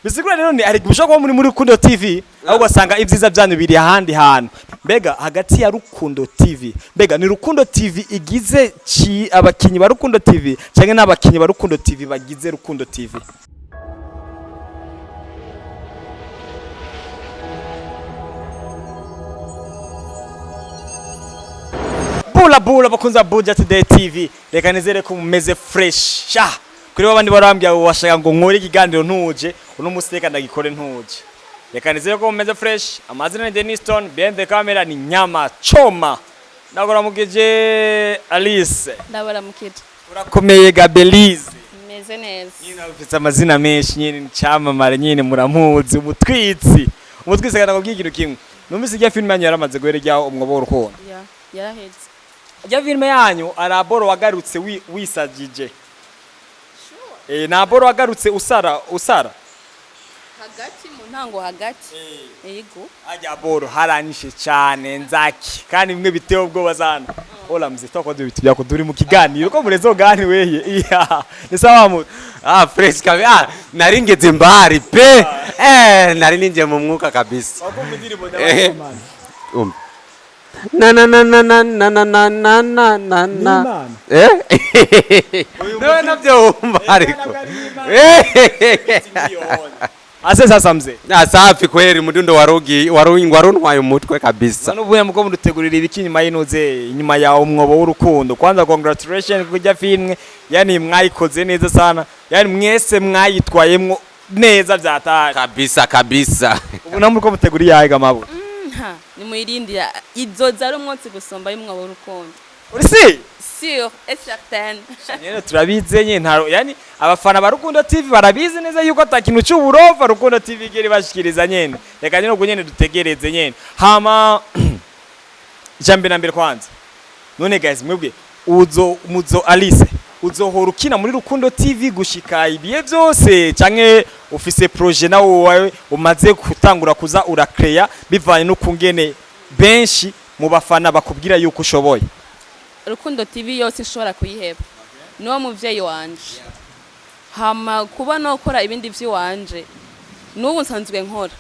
bisigura rero ni ari gusha ko muri Rukundo TV aho basanga ibyiza byanyu biri ahandi hantu mbega hagati ya Rukundo TV mbega ni Rukundo TV igize abakinyi ba Rukundo TV cyangwa n'abakinyi ba Rukundo TV bagize Rukundo TV bula bakunza Buja Today TV reka nizere ko mumeze fresh sha kuri babandi barambya washaka ngo nkore ikiganiro ntuje uno museka ndagikore ntuje reka nizere ko mumeze fresh amazina ni Deniston behind the camera ni Nyama Choma nagora mugije Alice ndabara mukije urakomeye Gabelize meze neza nyine ufite amazina menshi nyine ni cyamamare nyine muramuzi umutwitsi kana kubwigiro kimwe numvise ijya film yanyu yaramaze guherejyaho umwobo w'urukundo yarahetse ijya film yanyu araboro wagarutse wisajije na boro wagarutse usara hagati mu ntango hagati yego ajya boro haranyishe cyane nzaki kandi bimwe biteye ubwoba zana ola mzito ko dubiti byako duri mu kiganiro ko murezo gani weye iya ni sawa mu fresh kabisa naringeze mbari pe nari ninje mu mwuka kabisa wako mudiri boda man na no nabyo umva ariko ase sasa mzee safi kweli mudundo waruntwaye umutwe kabisa nuvuye muko mudutegurira ibiki nyuma y'inoze nyuma ya umwobo w'urukundo kwanza congratulations kujya filmwe yani mwayikoze neza sana yani mwese mwayitwayemwo neza byatari kabisa ubu namuriko muteguriye yaga mabu ni muyirindira izoza ari umwotsi gusomba y'umwobo w'urukundo urisi sûr et certain nyene turabize nyene ntaro yani abafana ba Rukundo TV barabize neza yuko atakintu cy'uburova Rukundo TV gere bashikiriza nyene reka nyene uko nyene dutegereze nyene hama jambe na mbere kwanza none guys mwebwe muzo Alice uzohora ukina muri Rukundo TV gushika ibiye byose canke ufise projet nawo wawe umaze gutangura kuza urakreya bivanye no kungene benshi mu bafana bakubwira yuko ushoboye Rukundo TV yose nshobora kuyiheba niwo muvyeyi wanje hama kuba no gukora ibindi vy'iwanje n'ubu nsanzwe nkora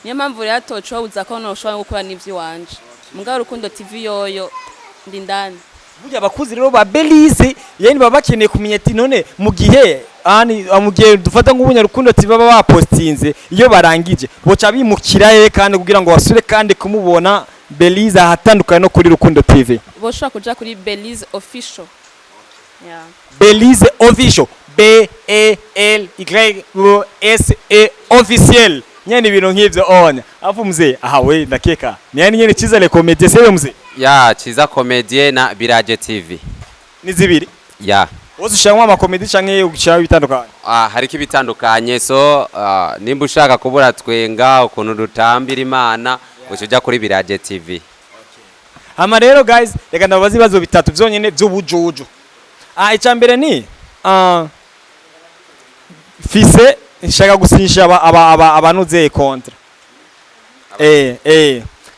niyo mpamvu rero atoco uza ko no ushobora gukora n'ivyi wanje mugabo Rukundo TV yoyo ndi ndani burya abakuzi rero ba Belize yeni baba bakeneye kumenya ati none mu gihe dufata nk'ubunya Rukundo TV baba bapostinze iyo barangije boca bimukiraye kandi kugira ngo wasure kandi kumubona Belize ahatandukanye no kuri Rukundo TV boshobora kuja kuri Belize official Belize official BELYSE officiel nyene ibintu nk'ivyo onya afu mzee we ndakeka ni nyene chiza le comedy sewe mzee chiza comedy na Biraje TV ni zibiri wose ushanwa ama comedy canke ugishaho bitandukanye hari kibitandukanye so nimba ushaka kubura twenga ukuntu dutambira Imana ucuja kuri Biraje TV hama rero guys reka ndabaza ibibazo bitatu byonyene by'ubujuju icambere ni fise nshaka gusinyisha abanuze kontra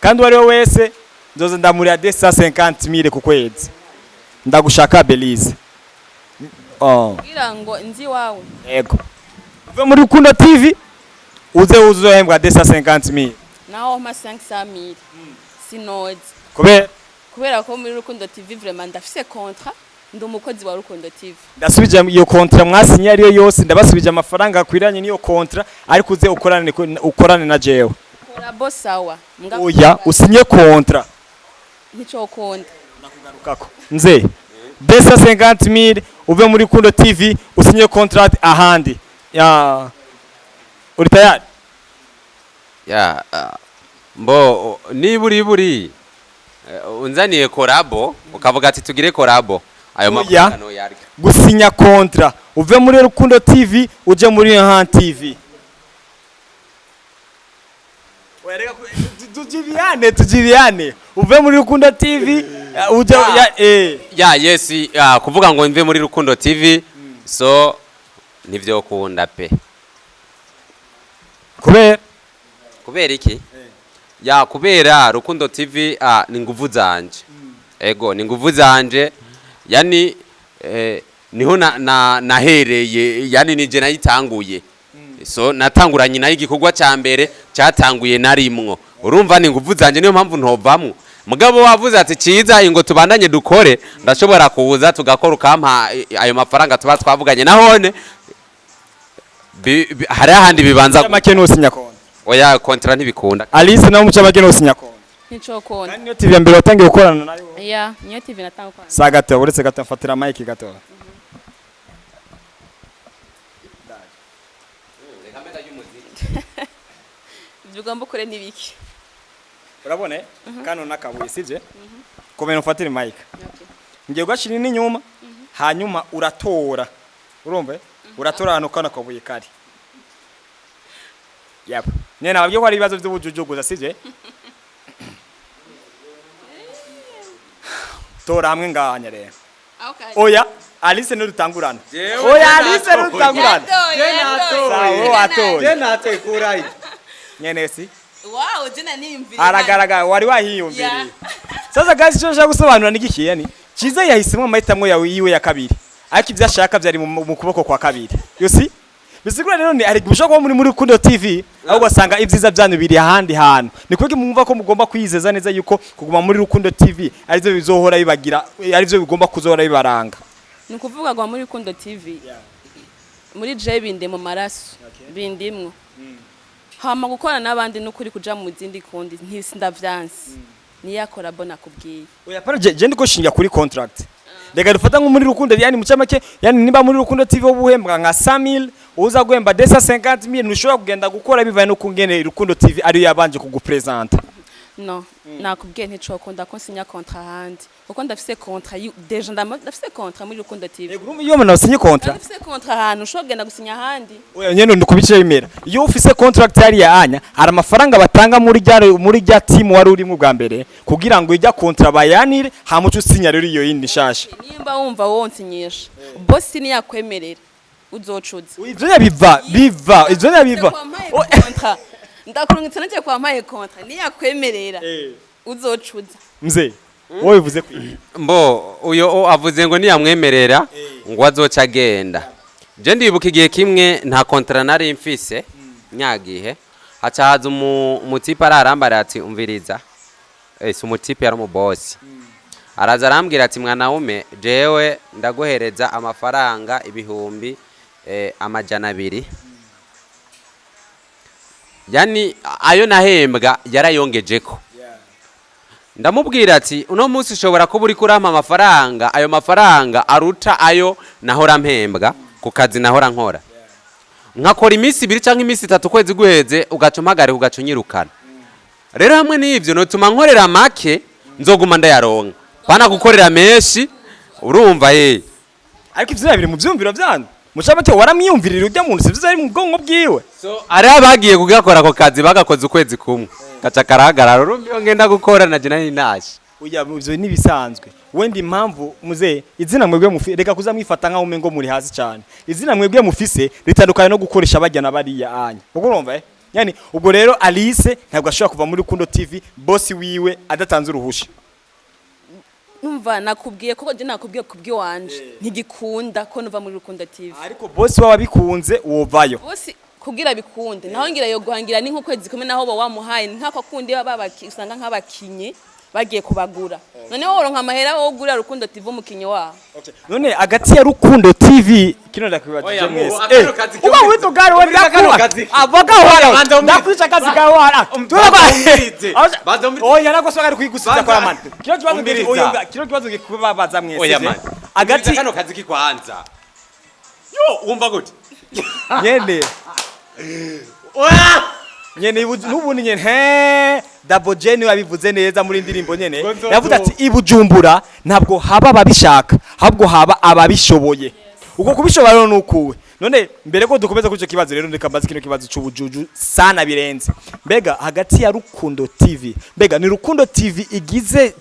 kandi wari wese nzoza ndamuri ya 250,000 ku kwezi ndagushaka Belize kugira ngo nzi wawe yego uve muri Rukundo TV uzohembwa 250,000 naho ma 500,000 sinoze kubera ko muri Rukundo TV vraiment ndafise contrat ndi umukozi wa Rukundo TV ndasubije iyo contrat mwasinye ariyo yose ndabasubije amafaranga akwiranye niyo contrat ariko uze ukorane na jewe korabo sawa oya usinye contrat nico konta ndakugarukako nze 250,000 uve muri Rukundo TV usinye contract ahandi uri tayari mbo niburi unzaniye korabo ukavuga ati tugire korabo ayo mafaranga yaryo gusinya contrat uve muri Rukundo TV uje muri Han TV wereka tujibiane uve muri Rukundo TV uje yes kuvuga ngo mve muri Rukundo TV so nivyo kunda pe kubera iki kubera Rukundo TV ni nguvu zanje ego ni nguvu zanje yani niho nahereye yani nije nayitanguye so natanguranye nayo igikorwa cya mbere cyatanguye narimwo urumva ni nguvu zanje niyo mpamvu ntovamwo mugabo wavuze ati ciza ingo tubandanye dukore ndashobora kuza tugakora ukampa ayo mafaranga tuba twavuganye nahone hari ahandi bibanza make no sinya kontra oya kontra ntibikunda Alice nawe muca make no sinya kontra nico kontra kandi niyo TV ya mbere watangiye gukorana nayo ya niyo TV natanga kwa sa gato uretse gato mfatira mic gato ugomba ukore n'ibiki urabone kano nakabuye sivye komera mfatira mic ngiye gashira n'inyuma hanyuma uratora urumva uratora hano kana kabuye kari yap nena babyo ko ari ibibazo by'ubujujuguza sivye tora hamwe nganya rero oya Alice no rutangurana oya Alice no rutangurana sawa atoye natoye kurayi nyenesi wow jena nimvira aragaragara wari wahiyumviriye sasa gazi cyo nshaka gusobanura n'igiki yani Ciza yahisemo amahitamwe yawe yiwe ya kabiri ariko ibyo ashaka byari mu kuboko kwa kabiri you see bisigura rero ni ari gushaka muri Rukundo TV aho basanga ibyiza byanyu biri ahandi hantu ni kuko mwumva ko mugomba kwizeza neza yuko kuguma muri Rukundo TV arivyo bizohora bibagira arivyo bigomba kuzohora bibaranga ni kuvuga ngo muri Rukundo TV muri je binde mu maraso bindimwo hama gukora nabandi n'ukuri kuja mu zindi kundi ntindavyansi niyakora bona kubwiye oya para je ndiko shinga kuri contract Rega dufata nko muri Rukundo yani mucamake yani niba muri Rukundo TV ubuhembwa nka 100,000 uza guhemba 250,000 nushobora kugenda gukora bivaye no kungene Rukundo TV ari yabanje kugupresenta no nakubwiye nticokunda ko sinya contrat handi uko ndafise contrat deja ndafise contrat muri Rukundo TV urumva iyo mwana usinye contrat ndafise contrat handi ushobora kugenda gusinya handi oya nyene ndikubice bimera iyo ufise contract yari ya anya hari amafaranga batanga muri rya team wari uri mu bwa mbere kugira ngo ijya contrat bayanire hamucu usinya rero iyo yindi shasha nimba wumva wonsinyisha boss ni yakwemerera uzocuza ivyo yabiva ivyo yabiva ndakurungitse nacyo kwa maye kontra ni yakwemerera uzocuza mzee wowe bivuze ko mbo uyo avuze ngo niyamwemerera ngo azoca agenda je ndibuka igihe kimwe nta kontra nari mfise nyagihe hacaza umutipe ararambara ati umviriza si umutipe yari umubosi araza arambwira ati mwana wume jewe ndaguhereza amafaranga ibihumbi 200 yani ayo nahembwa yarayongejeko ndamubwira ati uno munsi ushobora kuba uri kurampa amafaranga ayo mafaranga aruta ayo nahora mpembwa ku kazi nahora nkora nkakora iminsi 2 canke iminsi 3 kwezi guheze ugacumagare ugacunyirukana rero hamwe n'ivyo notuma nkorera make nzoguma ndayaronka bana gukorera menshi urumva ariko ivyo biri mu byumviro byanyu mucamake waramwiyumvirira ujya muntu sivyo ari mu bwonko bwiwe so ari abagiye kugakora ako kazi bagakoze ukwezi kumwe gaca karahagarara urumva ngenda gukora na jina ninashi uya ivyo ni bisanzwe wenda impamvu muze izina mwebwe mufise reka kuzamwifata nkaho umengo muri hasi cyane izina mwebwe mufise ritandukanye no gukoresha bajyana bariya anya ubwo urumva yani ubwo rero Alice ntabwo ashobora kuva muri Rukundo TV boss wiwe adatanze uruhusha numva nakubwiye koko je nakubwiye kubwiwanje ntigikunda ko nuva muri Rukundo TV ariko boss wawe bikunze wovayo boss kugira bikunde naho ngira yo guhangira ni nkokwezi kumwe naho bo wamuhaye nkako kundi babaki usanga nk'abakinyi bagiye kubagura none wowe ronka amahera wo gura Rukundo TV umukinyi waho none agati ya Rukundo TV kino ndakwibajije mwese uba wito gari wari gakuba avuga wala ndakwica kazi gawe wala oya nako swagari kwigusiza kwa mani kino kibazo gikubabaza mwese agati kano kazi kikwanza yo wumva gute nyene nubundi nyene Double J wabivuze neza muri indirimbo nyene yavuze ati ibujumbura ntabwo haba babishaka ahubwo haba ababishoboye uko kubishobora nukuwe none mbere ko dukomeza kuco kibazo rero ndeka mbazi kino kibazo cy'ubujuju sana birenze mbega hagati ya Rukundo TV mbega ni Rukundo TV igize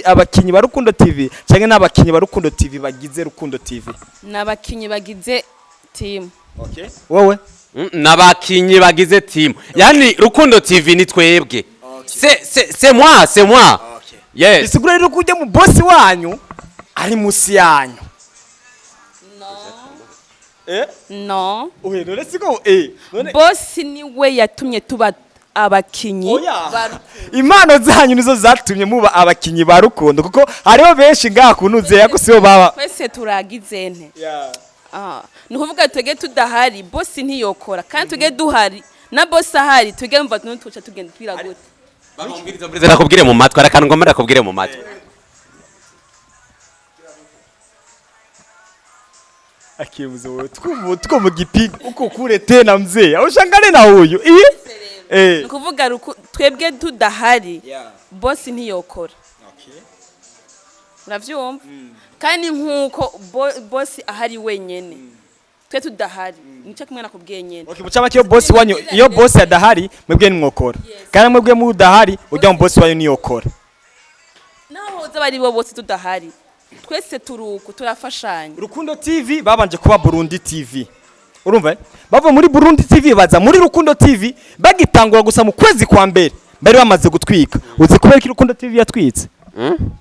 abakinyi ba Rukundo TV cyangwa n'abakinyi ba Rukundo TV bagize Rukundo TV n'abakinyi bagize team okay wowe n'abakinyi bagize team yani Rukundo TV ni twebwe c'est moi okay. Yes bisigura rero kujya mu boss wanyu ari musi yanyu no ohe none siko none bosi niwe yatumye tuba abakinyi oya impano zanyu nizo zatumye muba abakinyi ba rukundo kuko hariho benshi ngaha kunuze yako sibo baba twese turagize nte ni ukuvuga twege tudahari bosi ntiyokora kandi twege duhari na bosi ahari twege mva tuca tugenda twira gute bamubwiriza nakubwire mu matwi arakantu ngomba nakubwire mu matwi akimuze wewe tuko mu gipi uko kure tena mzee aushangane na huyu ni ukuvuga twebwe tudahari bosi ntiyokora uravyumva kandi nkuko bosi ahari wenyene twe tudahari nico kimwe nakubwiye nyene okay mucama kiyo bosi wanyu iyo bosi adahari mwebwe nimwokora kandi mwebwe mu udahari ujya mu bosi wanyu niyokora naho zabari bo bosi tudahari twese turuko turafashanya Rukundo TV babanje kuba Burundi TV urumva bava muri Burundi TV baza muri Rukundo TV bagitangura gusa mu kwezi kwa mbere bari bamaze gutwika uzi kubera ki Rukundo TV yatwitse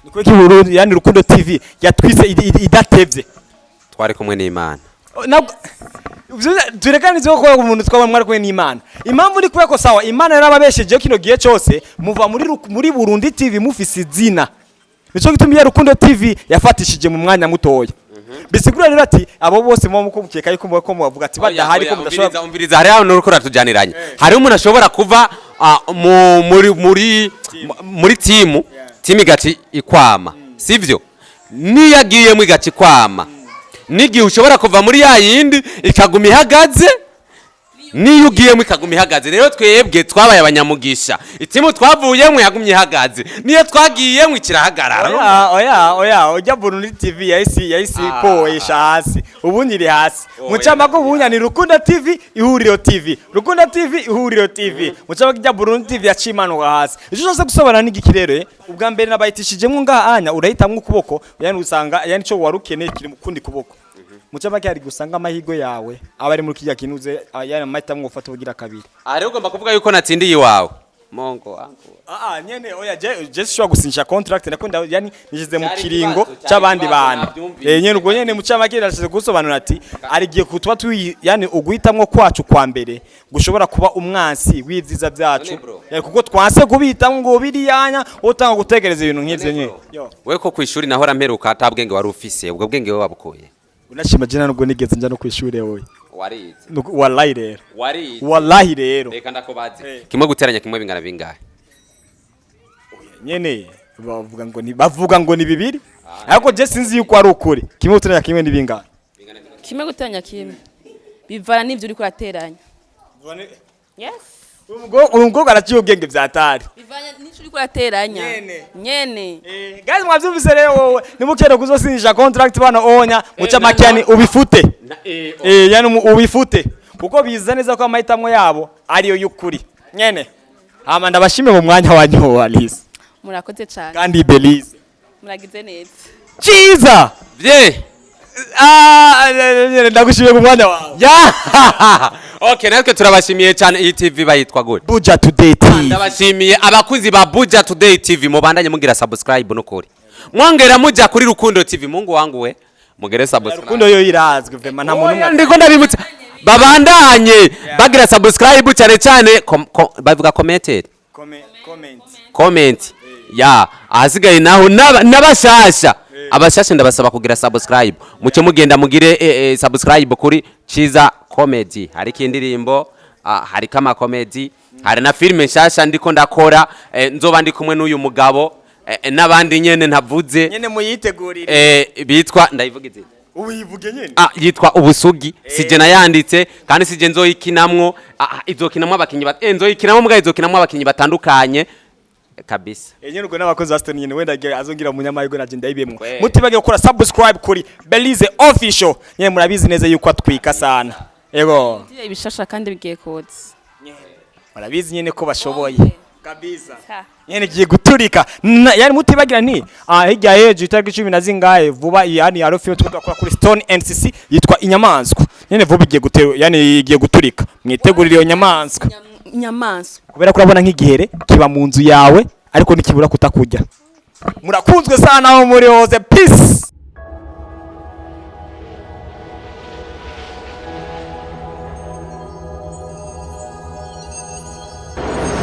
ni kubera ki Burundi yani Rukundo TV yatwise idatevye twari kumwe n'Imana turekanize ko umuntu twaba mwari kumwe n'Imana impamvu ni kubera ko sawa Imana yarababesheje kino gihe cyose muva muri Burundi TV mufise izina nico gitumye Rukundo TV yafatishije mu mwanya mutoya bisigura rero ati abo bose mu mukubukeka yuko mubavuga ati badahari ko mudashobora umviriza hari aho n'uruko ratujaniranye hari umuntu ashobora kuva muri timu igati ikwama sivyo niyagiye mu igati ikwama nigihe ushobora kuva muri ya yindi ikaguma ihagaze niyo ugiyemo ikaguma ihagaze rero twebwe twabaye abanyamugisha itimu twavuyemo yagumye ihagaze niyo twagiyemo ikirahagarara oya ujya Burundi TV yahisi poesha hasi ubundi iri hasi mucama ko bunya ni Rukundo TV ihuriro TV Rukundo TV ihuriro TV mucama kijya Burundi TV yacimanuka hasi ijo cyose gusobana n'igikirere ubwa mbere nabayitishijemo ngahanya urahitamwe ukuboko yani usanga yani cyo warukeneye kiri mu kundi kuboko mucama cyari gusanga amahigo yawe abari muri kijya kinuze yani mahitamwe ufata ubugira kabiri rero ugomba kuvuga yuko natsindiye iwawe mongo wangu nyene oya je shwa gusinyisha contract nakunda yani nijize mu kiringo c'abandi bantu nyene ubwo nyene mucama kira rashize gusobanura ati arigiye kutuba yani uguhitamwo kwacu kwa mbere gushobora kuba umwansi w'ivyiza byacu kuko twanse kubitamwo ngo biriyanya utanga gutegereza ibintu nk'ivyo nyene we ko kwishuri naho ramperuka atabwenge wari ufise ubwo bwenge we wabukoye unashima jina nubwo nigeze njya no kwishuri wowe warize wallahi rero warize wallahi rero reka ndakobaze kimwe guteranya kimwe bingana bingahe nyene bavuga ngo ni bibiri ariko je sinzi yuko ari ukuri kimwe guteranya kimwe ni bingahe kimwe guteranya kimwe bivana n'ivyo uri kurateranya yes ubwo araciye ubwenge vyatari bivanya n'icyo uri kurateranya nyene guys mwavyumvise rero wowe nimukere kuzosinyisha contract bana onya muca makiani ubifute yani ubifute kuko biza neza ko amahitamwe yabo ariyo y'ukuri nyene hama ndabashime mu mwanya wanyu Alice murakoze cyane kandi Belize muragize neza Ciza bye ndagushimiye mu mwanya wawe okay natwe turabashimiye cyane iyi TV bayitwa gute Buja Today TV ndabashimiye abakunzi ba Buja Today TV mubandanye mugira subscribe nukuri mwongera mujya kuri Rukundo TV mungu wangu we mugere subscribe Rukundo yo irazwe vema nta muntu ndiko ndabibutsa babandanye bagira subscribe cyane cyane bavuga comment ya ahasigaye naho nabashasha abashashe ndabasaba kugira subscribe mucyo mugenda mugire subscribe kuri Ciza Comedy hari kindirimbo hari kama comedy hari na filme nshasha ndiko ndakora nzoba ndi kumwe n'uyu mugabo nabandi nyene ntavuze nyene muyitegurire bitwa ndayivugize uyivuge nyene yitwa Ubusugi sije nayanditse kandi sije nzoyikinamwo izokinamwo abakinyi nzoyikinamwo mbwa izokinamwo abakinyi batandukanye kabisa nyene uko n'abakozi ba Stone nyene wenda azongira mu nyamayigo na agenda yibemwe mutibage gukora subscribe kuri Belize official nyene murabizi neza yuko atwika sana yego ibishasha kandi bigiye kodse murabizi nyene ko bashoboye kabisa nyene giye guturika yani mutibagira ni hirya yejo itariki 10 zingahe vuba yani yaro film twakora kuri Stone NCC yitwa Inyamanzwa nyene vuba igiye gutero yani igiye guturika mwitegurire iyo nyamanzwa kubera ko urabona nk'igihere kiba mu nzu yawe ariko nikibura kutakujya murakunzwe sana aho muri hose peace